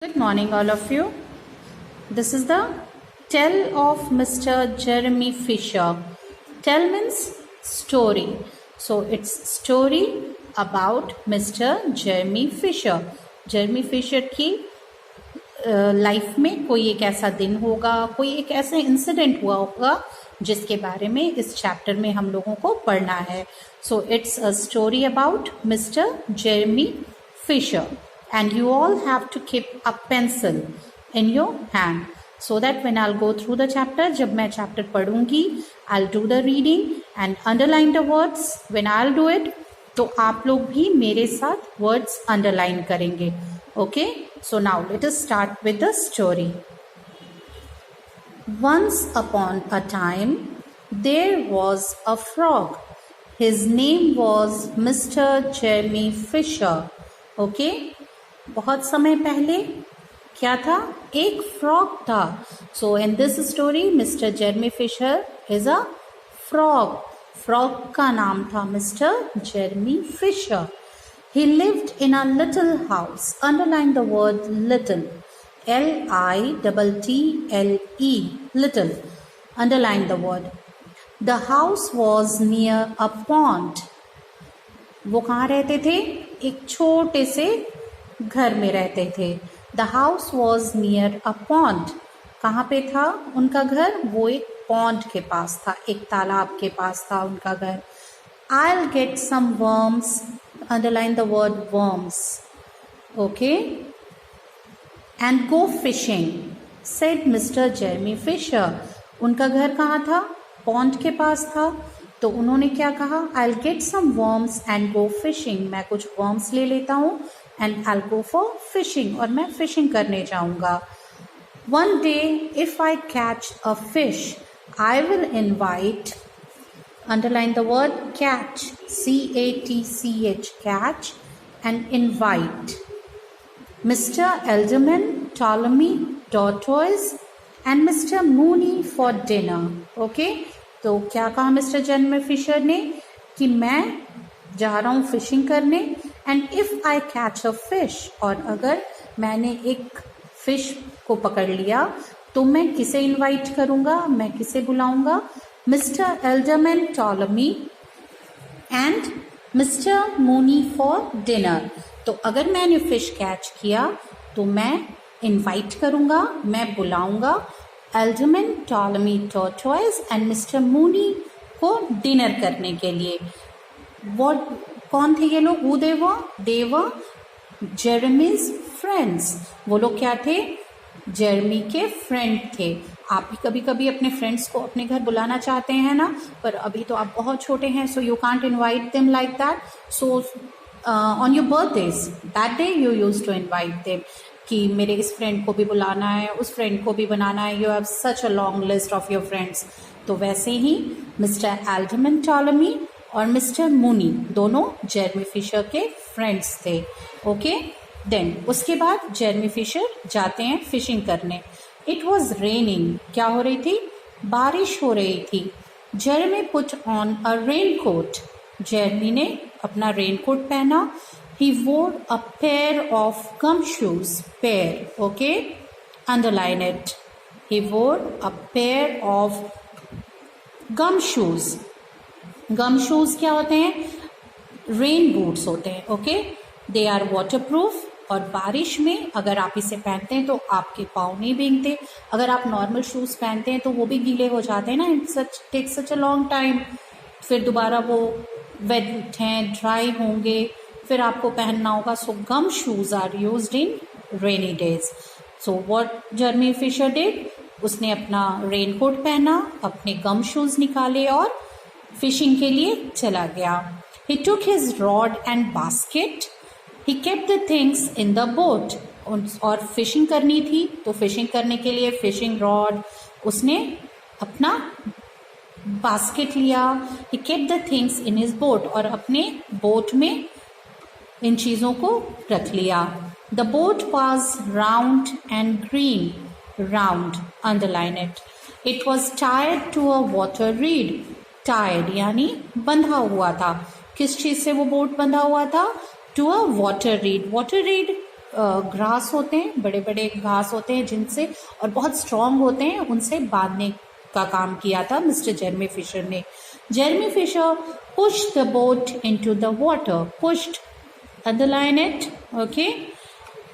Good morning, all of you. This is the Tell of Mr. Jeremy Fisher. Tell means story. So it's story about Mr. Jeremy Fisher. Jeremy Fisher की life में कोई एक ऐसा दिन होगा, कोई एक ऐसा इंसिडेंट हुआ होगा जिसके बारे में इस चैप्टर में हम लोगों को पढ़ना है. So it's a story about mister Jeremy Fisher. And you all have to keep a pencil in your hand so that when I'll go through the chapter, जब मैं chapter पढ़ूंगी, I'll do the reading and underline the words. When I'll do it, तो आप लोग भी मेरे साथ words underline करेंगे. Okay? So now let us start with the story. Once upon a time, there was a frog. His name was Mr. Jeremy Fisher. Okay? बहुत समय पहले क्या था? एक फ्रॉग था. So in this story mister Jeremy Fisher is a frog. Frog का नाम था mister Jeremy Fisher. He lived in a little house. Underline the word little. LITTLE little. Underline the word. The house was near a pond. वो कहाँ रहते थे? एक छोटे से घर में रहते थे. The house was near a pond. कहाँ पे था उनका घर? वो एक पॉन्ड के पास था, एक तालाब के पास था उनका घर. I'll get some worms. Underline the word worms. Okay? And go fishing, said Mr. Jeremy Fisher. उनका घर कहाँ था? पॉन्ड के पास था. तो उन्होंने क्या कहा? I'll get some worms and go fishing. मैं कुछ worms ले लेता हूँ and I'll go for fishing. और मैं fishing करने जाऊँगा. One day, if I catch a fish, I will invite. Underline the word catch. CATCH. Catch and invite. Mr. Alderman, Ptolemy, Tortoise and Mr. Mooney for dinner. Okay? तो क्या कहा mister Jeremy Fisher ने? कि मैं जा रहा हूँ fishing करने. And if I catch a fish, और अगर मैंने एक फिश को पकड़ लिया तो मैं किसे इनवाइट करूँगा? मैं किसे बुलाऊँगा? Mister Alderman Ptolemy and mister Mooney for dinner. तो अगर मैंने फिश कैच किया तो मैं इनवाइट करूँगा, मैं बुलाऊँगा Alderman Ptolemy tortoise and mister Mooney को डिनर करने के लिए. What कौन थे ये लोग? Who they were Jeremy's friends. वो लोग क्या थे? जेरेमी के फ्रेंड थे. आप भी कभी कभी अपने फ्रेंड्स को अपने घर बुलाना चाहते हैं ना, पर अभी तो आप बहुत छोटे हैं, so you can't invite them like that. So on your birthdays that day you use to invite them कि मेरे इस फ्रेंड को भी बुलाना है, उस फ्रेंड को भी बनाना है. You have such a long list of your friends. तो वैसे ही मिस्टर एल्डरमैन टॉलमी और मिस्टर मूनी दोनों जेरेमी फिशर के फ्रेंड्स थे. ओके? देन उसके बाद जेरेमी फिशर जाते हैं फिशिंग करने. It was raining. क्या हो रही थी? बारिश हो रही थी. Jeremy put on a rain coat. Jeremy ने अपना रेन कोट पहना. He wore a pair of gumshoes. Pair. Okay? Underline it. He wore a pair of gumshoes. Gumshoes क्या होते हैं? रेन बूट्स होते हैं. ओके? They are waterproof. और बारिश में अगर आप इसे पहनते हैं तो आपके पाँव नहीं भीगते. अगर आप नॉर्मल शूज़ पहनते हैं तो वो भी गीले हो जाते हैं ना. It takes such a long time. फिर दोबारा वो वेट हैं, ड्राई होंगे, फिर आपको पहनना होगा. So gum shoes are used in rainy days. So what Jeremy Fisher did? उसने अपना रेन कोट पहना, अपने गम शूज निकाले और फिशिंग के लिए चला गया. He took his rod and basket. He kept the things in the boat. और फिशिंग करनी थी तो फिशिंग करने के लिए फिशिंग रॉड, उसने अपना बास्केट लिया. ही kept the things in his boat. और अपने बोट में इन चीज़ों को रख लिया. The boat was round and green. Round. Underline it. It was tired to a water read. Tired यानी बंधा हुआ था. किस चीज़ से वो बोट बंधा हुआ था? To a water reed. Water reed grass होते हैं, बड़े बड़े घास होते हैं जिनसे, और बहुत स्ट्रॉन्ग होते हैं, उनसे बांधने का काम किया था मिस्टर जेरमी फिशर ने. Jeremy Fisher pushed the boat into the water. Pushed, underline it. Okay,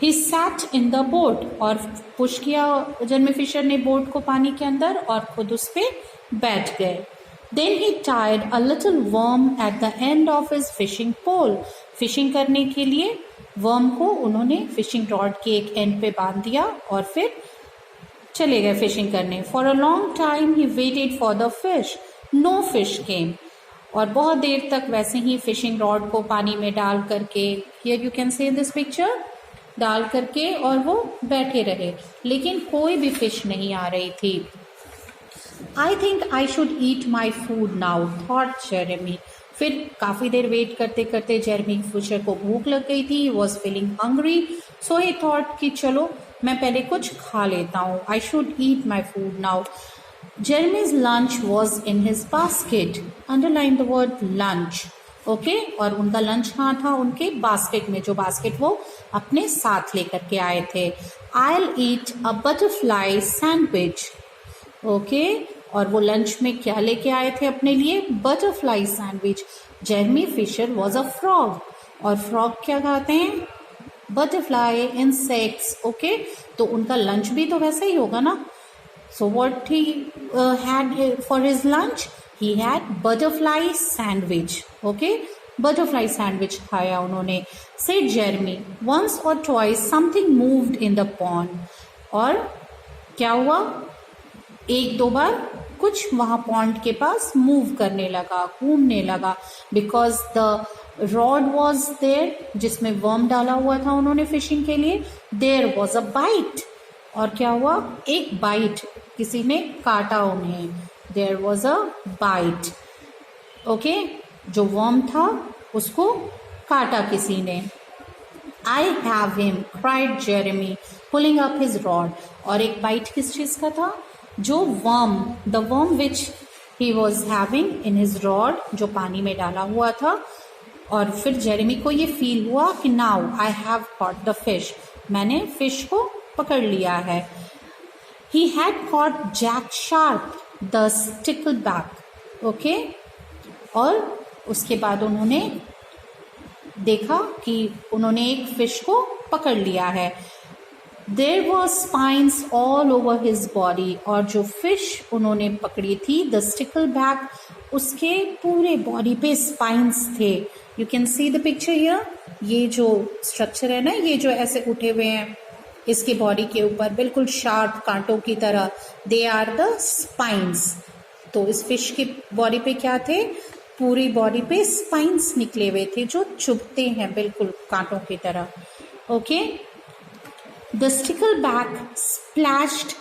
he sat in the boat, और पुश किया जेरमी फिशर ने बोट को पानी के अंदर, और खुद उस पे बैठ गए. Then he tied a little worm at the end of his fishing pole. Fishing करने के लिए वर्म को उन्होंने फिशिंग रॉड के एक एंड पे बांध दिया और फिर चले गए फिशिंग करने. For a long time he waited for the fish. No fish came. और बहुत देर तक वैसे ही फिशिंग रॉड को पानी में डाल करके, here you can see this picture, डाल करके और वो बैठे रहे, लेकिन कोई भी फिश नहीं आ रही थी. I think I should eat my food now, thought Jeremy. फिर काफ़ी देर वेट करते करते जेरमी फिशर को भूख लग गई थी. He was feeling hungry, so he thought कि चलो मैं पहले कुछ खा लेता हूँ. I should eat my food now. Jeremy's lunch was in his basket. Underline the word lunch. Okay, और उनका लंच कहाँ था? उनके बास्केट में, जो बास्केट वो अपने साथ लेकर के आए थे. I'll eat a butterfly sandwich. Okay, और वो लंच में क्या लेके आए थे अपने लिए? Butterfly sandwich. Jeremy Fisher was a frog, और फ्रॉग क्या खाते हैं? Butterfly, insects. ओके, तो उनका लंच भी तो वैसा ही होगा ना. So what he had for his lunch? He had butterfly sandwich. Okay, butterfly sandwich खाया उन्होंने. सेड जेरमी, वंस और twice something moved in the pond. और क्या हुआ? एक दो बार कुछ वहाँ पॉन्ड के पास मूव करने लगा, घूमने लगा. Because the rod was there, जिसमें वर्म डाला हुआ था उन्होंने फिशिंग के लिए. देयर वॉज अ बाइट, और क्या हुआ? एक बाइट, किसी ने काटा उन्हें. There was a bite. Okay, जो वर्म था उसको काटा किसी ने. I have him, cried Jeremy, pulling up his rod. और एक बाइट किस चीज का था? जो worm, the worm which he was having in his rod, जो पानी में डाला हुआ था. और फिर जेरेमी को ये फील हुआ कि now I have caught the fish, मैंने फिश को पकड़ लिया है. He had caught Jack Sharp the stickleback. Okay, और उसके बाद उन्होंने देखा कि उन्होंने एक फिश को पकड़ लिया है. There was spines all over his body, और जो फिश उन्होंने पकड़ी थी, द स्टिकलबैक, उसके पूरे बॉडी पे स्पाइन्स थे. You can see the picture here. ये जो स्ट्रक्चर है ना, ये जो ऐसे उठे हुए हैं इसके बॉडी के ऊपर बिल्कुल शार्प कांटों की तरह, दे आर द स्पाइन्स. तो इस फिश की बॉडी पे क्या थे? पूरी बॉडी पे स्पाइन्स निकले हुए थे जो चुभते हैं बिल्कुल कांटों की तरह. Okay, the stickleback splashed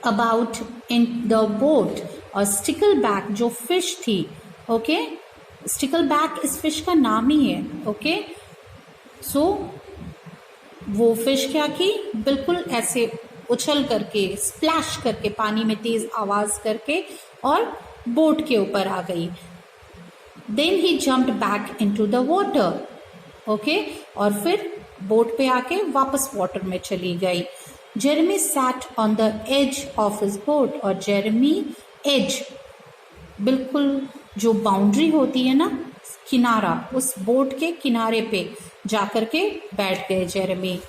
about in the boat. और स्टिकलबैक जो फिश थी, ओके, स्टिकलबैक इस फिश का नाम ही है. ओके, सो वो फिश क्या की? बिल्कुल ऐसे उछल करके, स्प्लैश करके, पानी में तेज आवाज करके और बोट के ऊपर आ गई. Then he jumped back into the water. Okay, और फिर बोट पे आके वापस वाटर में चली गई. Jeremy sat on the edge of his boat. और जेरेमी एज, बिल्कुल जो बाउंड्री होती है ना, किनारा, उस बोट के किनारे पे जाकर के बैठ गए Jeremy.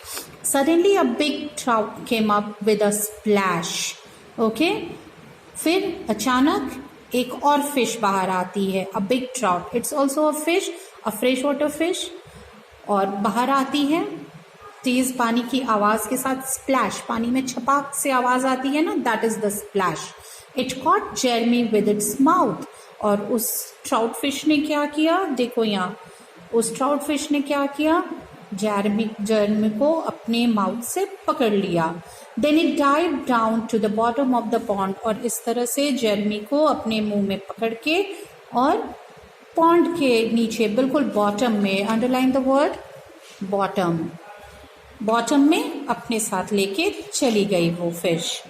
Suddenly a big trout came up with a splash. Okay, फिर अचानक एक और फिश बाहर आती है. A big trout, it's also a fish, a fresh water fish, और बाहर आती है तेज पानी की आवाज के साथ. स्प्लैश, पानी में छपाक से आवाज आती है ना, that is the splash. It caught Jeremy with its mouth. और उस ट्राउट फिश ने क्या किया? देखो यहाँ, उस ट्राउट फिश ने क्या किया? जेरमी को अपने माउथ से पकड़ लिया. Then it dive down to the bottom of the pond. और इस तरह से जेरमी को अपने मुंह में पकड़ के और पॉन्ड के नीचे बिल्कुल बॉटम में, underline the word bottom, bottom में अपने साथ लेके चली गई वो fish.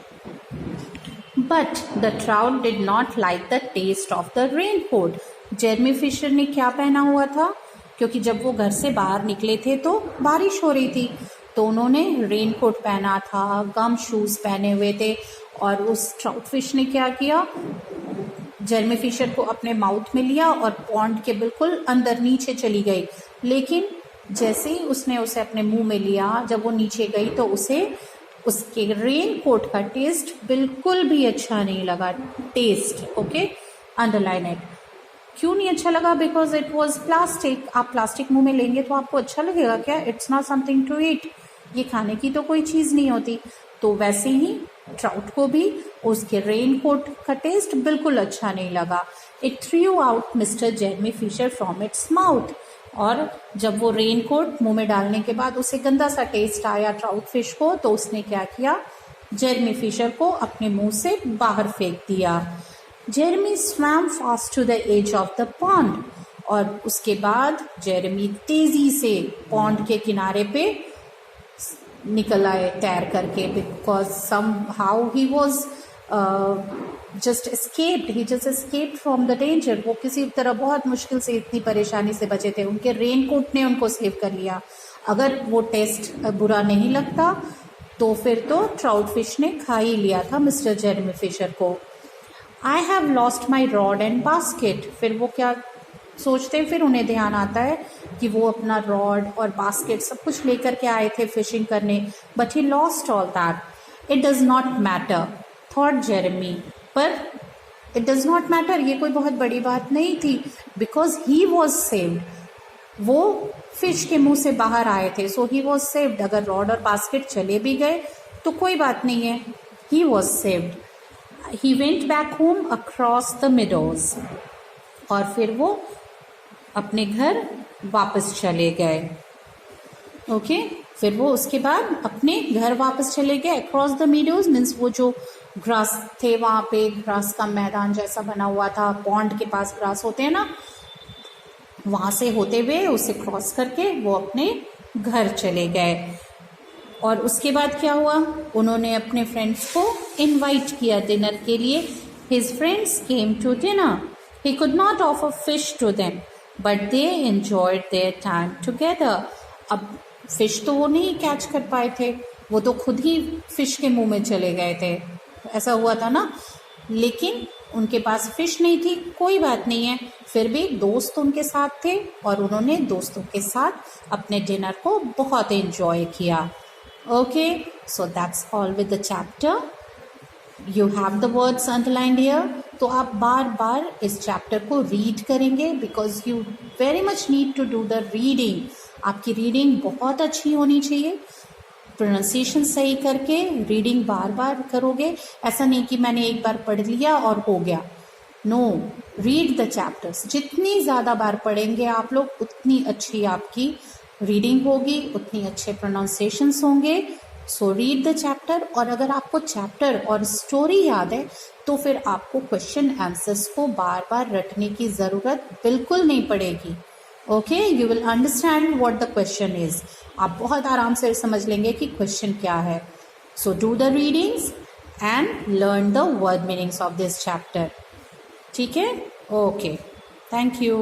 But the trout did not like the taste of the raincoat. Jeremy Fisher ने क्या पहना हुआ था? क्योंकि जब वो घर से बाहर निकले थे तो बारिश हो रही थी, तो उन्होंने रेन कोट पहना था, गम शूज़ पहने हुए थे, और उस ट्राउट फिश ने क्या किया, जेरेमी फिशर को अपने माउथ में लिया और पॉन्ड के बिल्कुल अंदर नीचे चली गई। लेकिन जैसे ही उसने उसे अपने मुंह में लिया, जब वो नीचे गई तो उसे उसके रेन कोट का टेस्ट बिल्कुल भी अच्छा नहीं लगा। Taste, okay, underline it. क्यों नहीं अच्छा लगा? Because it was plastic. आप प्लास्टिक मुंह में लेंगे तो आपको अच्छा लगेगा क्या? It's not something to eat. ये खाने की तो कोई चीज़ नहीं होती। तो वैसे ही ट्राउट को भी उसके रेन कोट का टेस्ट बिल्कुल अच्छा नहीं लगा। It threw out mister Jeremy Fisher from its mouth. और जब वो रेन कोट मुंह में डालने के बाद उसे गंदा सा टेस्ट आया ट्राउट फिश को, तो उसने क्या किया, जेरेमी फिशर को अपने मुंह से बाहर फेंक दिया। Jeremy swam fast to the edge of the pond. और उसके बाद जेरेमी तेजी से पॉन्ड के किनारे पे निकल आए तैर करके, because somehow he was just escaped from the danger. वो किसी तरह बहुत मुश्किल से इतनी परेशानी से बचे थे, उनके रेन कोट ने उनको सेव कर लिया। अगर वो टेस्ट बुरा नहीं लगता तो फिर तो ट्राउट फिश ने खा ही लिया था मिस्टर जेरेमी फिशर को। I have lost my rod and basket. फिर वो क्या सोचते हैं, फिर उन्हें ध्यान आता है कि वो अपना रॉड और बास्केट सब कुछ लेकर के आए थे फिशिंग करने, but he lost all that. It does not matter, thought Jeremy. पर इट डज नॉट मैटर, ये कोई बहुत बड़ी बात नहीं थी, बिकॉज ही वॉज सेव्ड। वो फिश के मुंह से बाहर आए थे, सो ही वॉज सेव्ड। अगर रॉड और बास्केट चले भी गए तो कोई बात नहीं है, he was saved. He went back home across the meadows. और फिर वो अपने घर वापस चले गए। ओके, फिर वो उसके बाद अपने घर वापस चले गए। अक्रॉस द मीडोज मीन्स वो जो ग्रास थे, वहाँ पे ग्रास का मैदान जैसा बना हुआ था, पॉन्ड के पास ग्रास होते हैं ना, वहाँ से होते हुए उसे क्रॉस करके वो अपने घर चले गए। और उसके बाद क्या हुआ, उन्होंने अपने फ्रेंड्स को इनवाइट किया डिनर के लिए। His friends came to dinner. He could not offer fish to them but they enjoyed their time together. अब फिश तो वो नहीं कैच कर पाए थे, वो तो खुद ही फिश के मुंह में चले गए थे, ऐसा हुआ था ना। लेकिन उनके पास फिश नहीं थी, कोई बात नहीं है, फिर भी दोस्त उनके साथ थे और उन्होंने दोस्तों के साथ अपने डिनर को बहुत एंजॉय किया। Okay, so that's all with the chapter. You have the words underlined here. तो आप बार बार इस चैप्टर को रीड करेंगे, because you very much need to do the reading. आपकी रीडिंग बहुत अच्छी होनी चाहिए, प्रोनाउंसिएशन सही करके रीडिंग बार बार करोगे। ऐसा नहीं कि मैंने एक बार पढ़ लिया और हो गया। No, read the chapters. जितनी ज़्यादा बार पढ़ेंगे आप लोग, उतनी अच्छी आपकी रीडिंग होगी, उतनी अच्छे प्रोनाउंसिएशंस होंगे। So read the chapter. और अगर आपको चैप्टर और स्टोरी याद है तो फिर आपको क्वेश्चन आंसर्स को बार बार रटने की ज़रूरत बिल्कुल नहीं पड़ेगी। Okay, you will understand what the question is. आप बहुत आराम से समझ लेंगे कि क्वेश्चन क्या है। So do the readings and learn the word meanings of this chapter. ठीक है, ओके, थैंक यू।